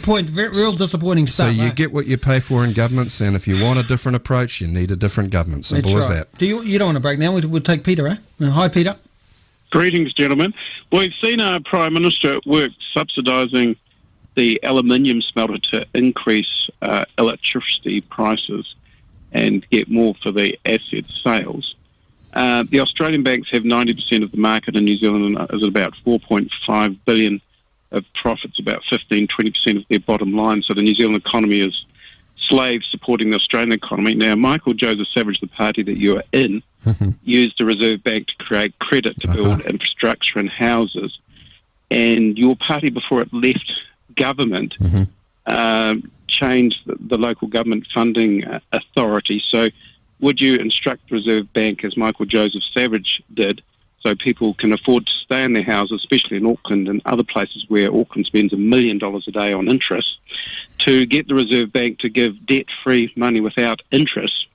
real disappointing stuff. So you get what you pay for in governments, and if you want a different approach, you need a different government. Simple as that. Do you don't want to break now? We'll take Peter, eh? Hi, Peter. Greetings, gentlemen. We've seen our Prime Minister at work subsidising the aluminium smelter to increase electricity prices and get more for the asset sales. The Australian banks have 90% of the market in New Zealand and is about 4.5 billion of profits, about 15-20% of their bottom line. So the New Zealand economy is slaves supporting the Australian economy. Now, Michael Joseph Savage, the party that you are in, used the Reserve Bank to create credit to build infrastructure and houses. And your party, before it left government, changed the local government funding authority. So would you instruct the Reserve Bank, as Michael Joseph Savage did, so people can afford to stay in their houses, especially in Auckland and other places where Auckland spends $1 million a day on interest, to get the Reserve Bank to give debt-free money without interest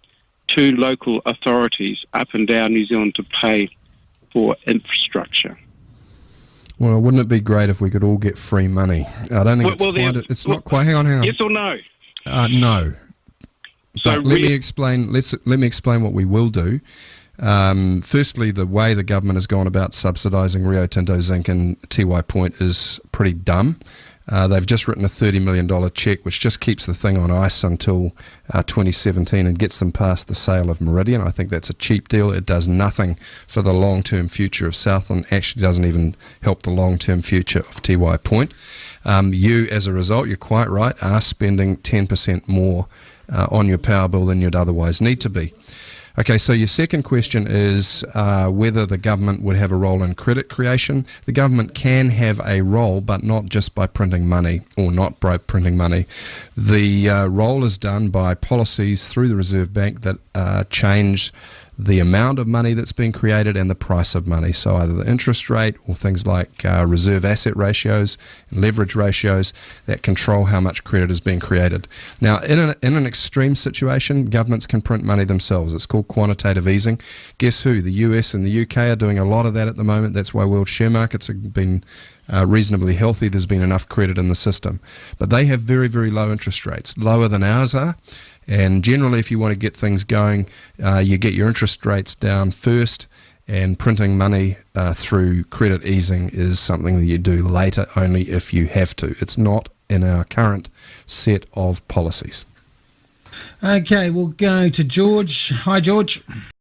to local authorities up and down New Zealand to pay for infrastructure? Well, wouldn't it be great if we could all get free money? I don't think it's not quite. Hang on. Yes or no? No. So let me explain. Let me explain what we will do. Firstly, the way the government has gone about subsidising Rio Tinto Zinc and Tiwai Point is pretty dumb. They've just written a $30 million cheque, which just keeps the thing on ice until 2017 and gets them past the sale of Meridian. I think that's a cheap deal. It does nothing for the long-term future of Southland. Actually doesn't even help the long-term future of Tiwai Point. You, as a result, you're quite right, are spending 10% more on your power bill than you'd otherwise need to be. Okay, so your second question is whether the government would have a role in credit creation. The government can have a role, but not just by printing money or not by printing money. The role is done by policies through the Reserve Bank that change the amount of money that's being created and the price of money. So either the interest rate or things like reserve asset ratios and leverage ratios that control how much credit is being created. Now, in an extreme situation, governments can print money themselves. It's called quantitative easing. Guess who? The US and the UK are doing a lot of that at the moment. That's why world share markets have been reasonably healthy. There's been enough credit in the system. But they have very, very low interest rates, lower than ours are. And generally, if you want to get things going, you get your interest rates down first, and printing money through credit easing is something that you do later only if you have to. It's not in our current set of policies. Okay, we'll go to George. Hi, George.